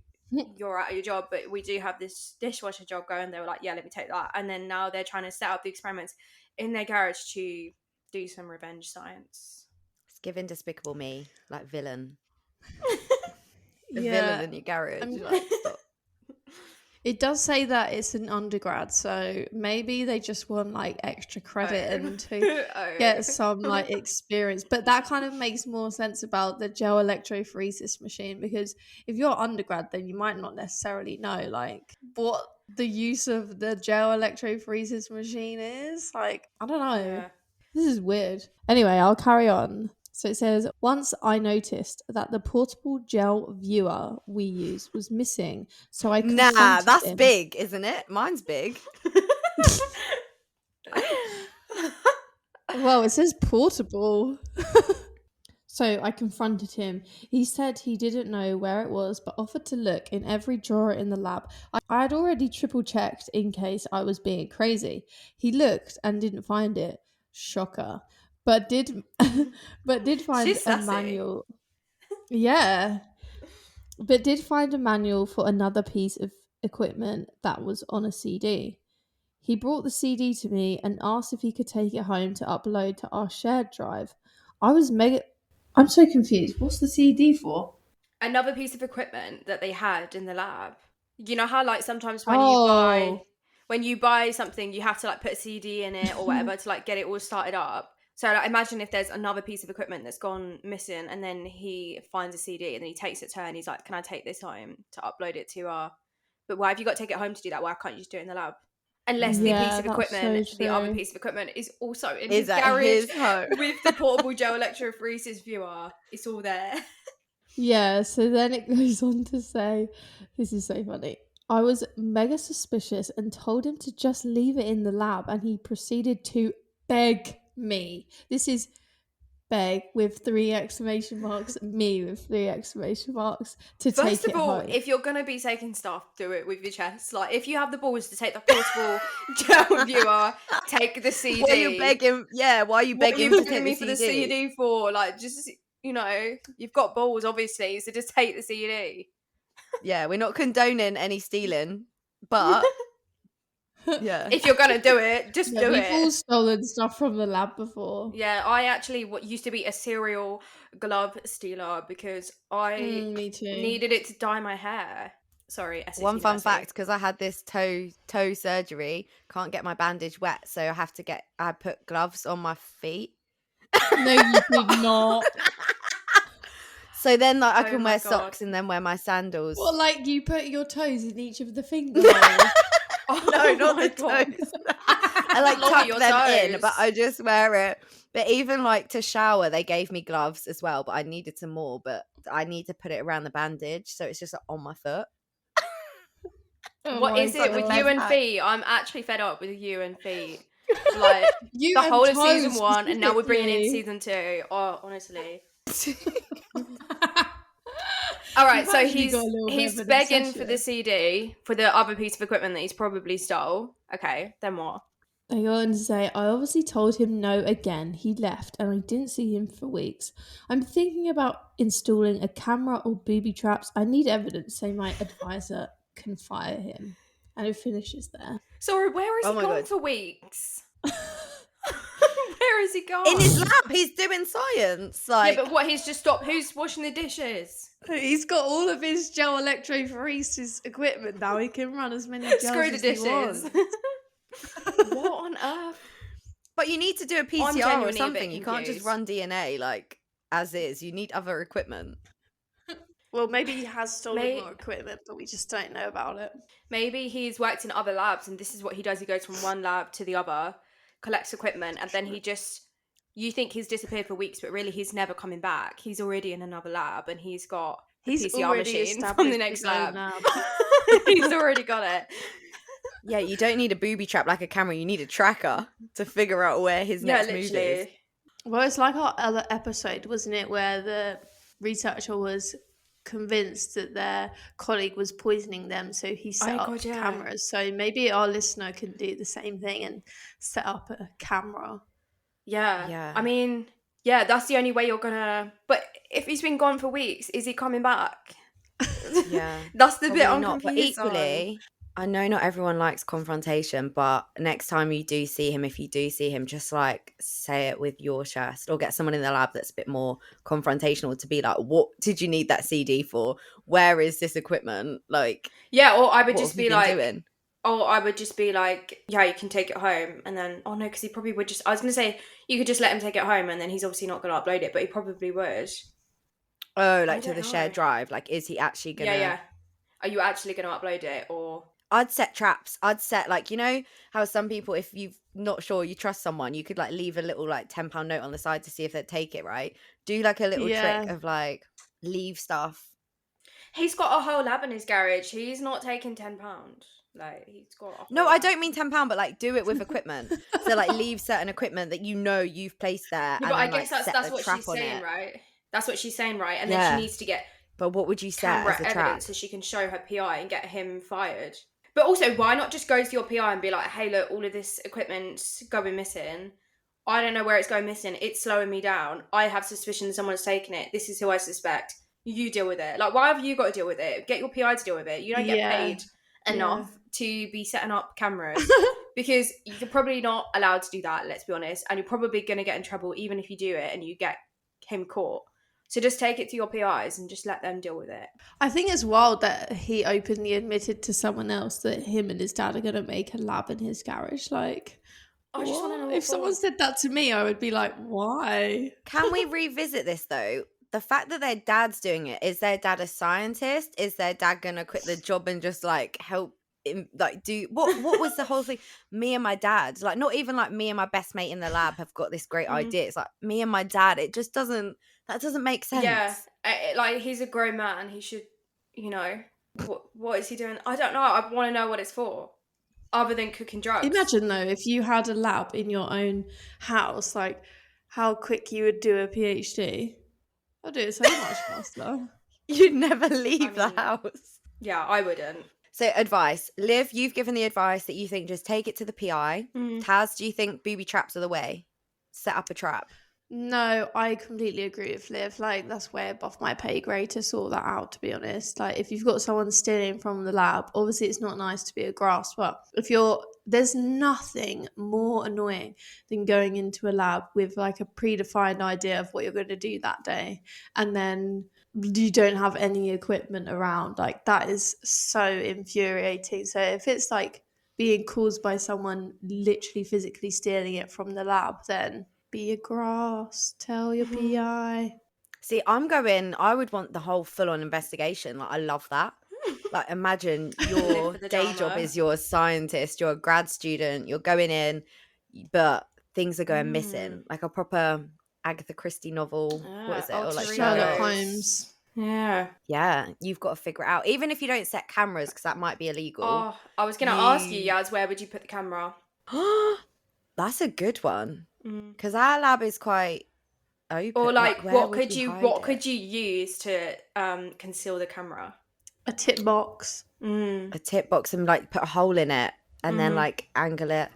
out of your job, but we do have this dishwasher job going." They were like, "Yeah, let me take that." And then now they're trying to set up the experiments in their garage to do some revenge science. It's giving Despicable Me, like villain. The Yeah. villain in your garage. Like, stop. It does say that it's an undergrad, so maybe they just want like extra credit and to get some like experience. But that kind of makes more sense about the gel electrophoresis machine, because if you're undergrad, then you might not necessarily know like what the use of the gel electrophoresis machine is. Like, I don't know. Yeah. This is weird. Anyway, I'll carry on. So it says, once I noticed that the portable gel viewer we use was missing, so I confronted Nah, that's him. big, isn't it? Mine's big. Well, it says portable. So I confronted him. He said he didn't know where it was, but offered to look in every drawer in the lab. I had already triple checked in case I was being crazy. He looked and didn't find it. Shocker. But did but did find She's a sassy. manual. Yeah. But did find a manual for another piece of equipment that was on a CD. He brought the CD to me and asked if he could take it home to upload to our shared drive. I was mega. I'm so confused. What's the CD for? Another piece of equipment that they had in the lab. You know how like sometimes Oh. when you buy something, you have to like put a CD in it or whatever to like get it all started up. So like, imagine if there's another piece of equipment that's gone missing, and then he finds a CD and then he takes it to her and he's like, "Can I take this home to upload it to our?" But why have you got to take it home to do that? Why can't you just do it in the lab? Unless the piece Yeah, of that's equipment, so the other true. piece of equipment is also in Is his at garage his home. with the portable gel electrophoresis viewer. It's all there. Yeah, so then it goes on to say, this is so funny. I was mega suspicious and told him to just leave it in the lab, and he proceeded to beg me. This is beg with 3 exclamation marks, me with 3 exclamation marks, to First take of it all, home. if you're gonna be taking stuff, do it with your chest. Like, if you have the balls to take the portable gel viewer, take the CD. What are you begging? Yeah, why are you What are begging you him to begging take me the for the CD? CD for? Like, just you've got balls, obviously, so just take the CD. Yeah, we're not condoning any stealing, but yeah. If you're gonna do it, just Yeah, do we've all it. stolen stuff from the lab before. Yeah, I actually what used to be a serial glove stealer because I Me too. needed it to dye my hair. Sorry, Essex One fun University. fact, because I had this toe surgery, can't get my bandage wet, so I put gloves on my feet. No, you did not. So then like I Oh can my wear God. socks and then wear my sandals. What, like you put your toes in each of the finger holes? Oh No, not my the God. toes. I like Lower tuck your them in, toes. but I just wear it. But even like to shower, they gave me gloves as well, but I needed some more. But I need to put it around the bandage, so it's just like, on my foot. Oh What my is it with God. you best and hack. feet? I'm actually fed up with you and feet. Like You the and whole of season toes 1, and now we're bringing in specifically. season 2. Oh, honestly. All right, You've so actually got a little bit he's of an begging for the obsession. CD for the other piece of equipment that he's probably stole. Okay, then what? I go on to say, I obviously told him no again. He left and I didn't see him for weeks. I'm thinking about installing a camera or booby traps. I need evidence so my advisor can fire him. And it finishes there. Sorry, where has Oh he my gone God. for weeks? Where has he gone? In his lab, he's doing science. Like, Yeah, but what? He's just stopped. Who's washing the dishes? He's got all of his gel electrophoresis equipment now. He can run as many Screw the dishes. What on earth? but you need to do a PCR or genuinely a bit something. You can't just confused. run DNA like as is. You need other equipment. Well, maybe he has stolen more equipment, but we just don't know about it. Maybe he's worked in other labs and this is what he does. He goes from one lab to the other, collects equipment, and then you think he's disappeared for weeks, but really he's never coming back. He's already in another lab and he's got the PCR machine from the next lab. He's already got it. Yeah, you don't need a booby trap like a camera. You need a tracker to figure out where his next move is. Well, it's like our other episode, wasn't it, where the researcher was convinced that their colleague was poisoning them, so he set up cameras. So maybe our listener can do the same thing and set up a camera. Yeah. I mean, yeah, that's the only way you're gonna. But if he's been gone for weeks, is he coming back? Yeah, that's the probably bit I'm not. But confused equally, I know not everyone likes confrontation, but next time you do see him, if you do see him, just like say it with your chest, or get someone in the lab that's a bit more confrontational to be like, what did you need that CD for? Where is this equipment? Like, yeah, or I would what just have you be been like, doing? yeah, you can take it home, and then oh no, because he probably would just. I was gonna say you could just let him take it home, and then he's obviously not gonna upload it, but he probably would. Oh, like to the shared drive. Like, is he actually gonna? Yeah. Are you actually gonna upload it, or? I'd set traps. I'd set, like, you know how some people, if you're not sure you trust someone, you could like leave a little like £10 note on the side to see if they'd take it, right? Do like a little trick of like leave stuff. He's got a whole lab in his garage. He's not taking £10. Like, he's got a whole No, I lab. don't mean £10, but like do it with equipment. So like leave certain equipment that you know you've placed there, Yeah, and but I then guess like that's set the what trap she's on saying, it. right? That's what she's saying, right? And then Yeah. she needs to get But what would you set camera as a trap? evidence so she can show her PI and get him fired. But also, why not just go to your PI and be like, hey, look, all of this equipment's going missing. I don't know where it's going missing. It's slowing me down. I have suspicion someone's taken it. This is who I suspect. You deal with it. Like, why have you got to deal with it? Get your PI to deal with it. You don't get Yeah. paid enough to be setting up cameras because you're probably not allowed to do that, let's be honest. And you're probably going to get in trouble even if you do it and you get him caught. So just take it to your PIs and just let them deal with it. I think it's wild that he openly admitted to someone else that him and his dad are going to make a lab in his garage. Like, I just want to know what if someone said that to me, I would be like, why? Can we revisit this though? The fact that their dad's doing it, is their dad a scientist? Is their dad gonna quit the job and just like help him, like do what was the whole thing? Me and my dad, like not even like me and my best mate in the lab have got this great idea. It's like me and my dad. It just doesn't make sense. Yeah, like he's a grown man. He should, you know, what is he doing? I don't know. I want to know what it's for, other than cooking drugs. Imagine though, if you had a lab in your own house, like how quick you would do a PhD. I'll do it so much faster. You'd never leave the house. Yeah, I wouldn't. So advice, Liv, you've given the advice that you think just take it to the PI. Taz, do you think booby traps are the way? Set up a trap. No, I completely agree with Liv. Like, that's way above my pay grade to sort that out, to be honest. Like, if you've got someone stealing from the lab, obviously it's not nice to be a grass, but there's nothing more annoying than going into a lab with like a predefined idea of what you're going to do that day, and then you don't have any equipment around. Like, that is so infuriating. So if it's like being caused by someone literally physically stealing it from the lab, then be a grass, tell your PI. See, I would want the whole full-on investigation. Like, I love that. Like, imagine your day job is you're a scientist, you're a grad student, you're going in, but things are going missing. Like a proper Agatha Christie novel. What is it? Or like Sherlock Holmes. Yeah. Yeah, you've got to figure it out. Even if you don't set cameras, because that might be illegal. Oh, I was going to ask you, Yaz, where would you put the camera? That's a good one. Because our lab is quite open. Or like what could you use to conceal the camera? A tip box. A tip box and like put a hole in it and then like angle it.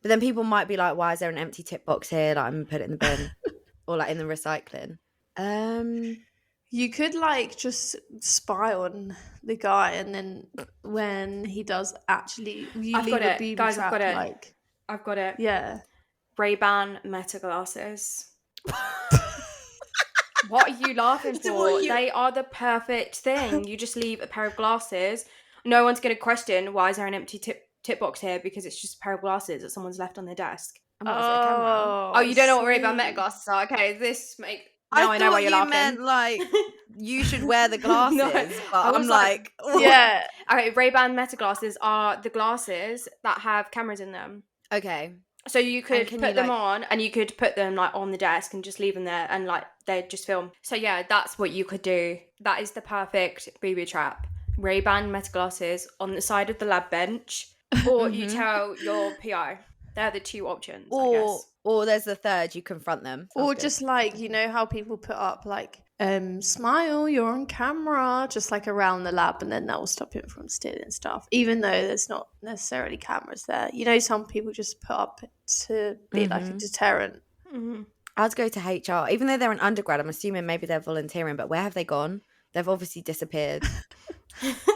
But then people might be like, why is there an empty tip box here? Like, I'm gonna put it in the bin or like in the recycling. You could like just spy on the guy, and then when he does actually, I've got it, guys. I've got it. Like, I've got it. Yeah. Ray-Ban Meta glasses. What are you laughing for? They are the perfect thing. You just leave a pair of glasses. No one's going to question, why is there an empty tip box here? Because it's just a pair of glasses that someone's left on their desk. And what is it, a camera? Oh, you don't know what Ray-Ban Meta glasses are? Okay, I know why you're laughing. Meant like you should wear the glasses. No, but I'm like, yeah. Okay, Ray-Ban Meta glasses are the glasses that have cameras in them. Okay. So you could put them on, and you could put them like on the desk and just leave them there, and like they'd just film. So yeah, that's what you could do. That is the perfect booby trap. Ray-Ban Meta glasses on the side of the lab bench, or you tell your PI. They're the two options, I guess. Or there's the third, you confront them. Or just like, you know how people put up like, smile, you're on camera, just like around the lab, and then that will stop him from stealing stuff. Even though there's not necessarily cameras there. You know, some people just put up to be like a deterrent. I'd go to HR. Even though they're an undergrad, I'm assuming maybe they're volunteering, but where have they gone? They've obviously disappeared.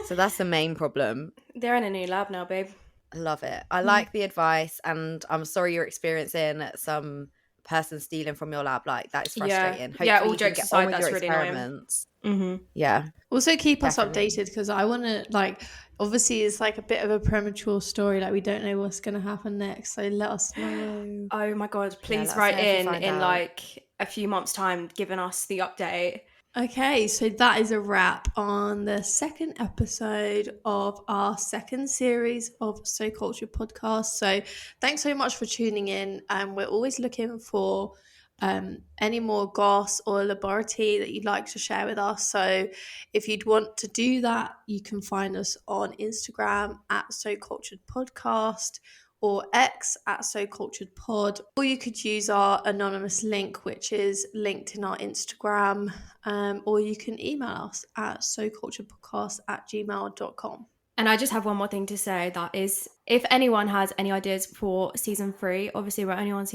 So that's the main problem. They're in a new lab now, babe. I love it. I like the advice, and I'm sorry you're experiencing some person stealing from your lab. Like, that is frustrating. Hopefully all you can jokes get aside, on with that's your really experiments. annoying. Yeah. Also keep us Definitely. updated, because I want to, like, obviously it's like a bit of a premature story, like we don't know what's going to happen next, so let us know. Oh my god, please let us write know if you in find out. like a few months' time, giving us the update. Okay, so that is a wrap on the second episode of our second series of So Cultured podcast. So thanks so much for tuning in, and we're always looking for any more goss or laboraTEA that you'd like to share with us. So if you'd want to do that, you can find us on Instagram at So Cultured Podcast, or X at So Cultured Pod, or you could use our anonymous link, which is linked in our Instagram, or you can email us at soculturedpodcast@gmail.com. And I just have one more thing to say, that is, if anyone has any ideas for season 3, obviously we're only on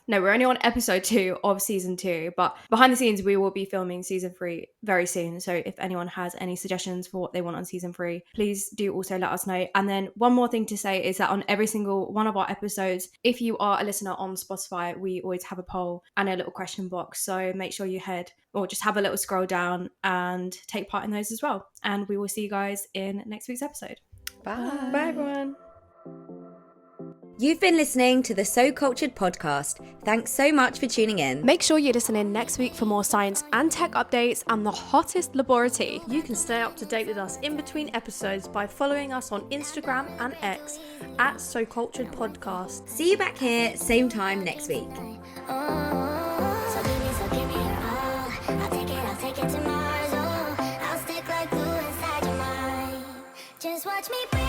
we're only on episode 2 of season 2, but behind the scenes we will be filming season 3 very soon. So if anyone has any suggestions for what they want on season 3, please do also let us know. And then one more thing to say is that on every single one of our episodes, if you are a listener on Spotify, we always have a poll and a little question box, so make sure you head or just have a little scroll down and take part in those as well. And we will see you guys in next week's episode. Bye. Bye everyone. You've been listening to the So Cultured podcast. Thanks so much for tuning in. Make sure you listen in next week for more science and tech updates and the hottest laboraTEA. You can stay up to date with us in between episodes by following us on Instagram and X at So Cultured Podcast. See you back here, same time next week. So give me your all. I'll take it to Mars. Oh, I'll stick like glue inside your mind. Just watch me.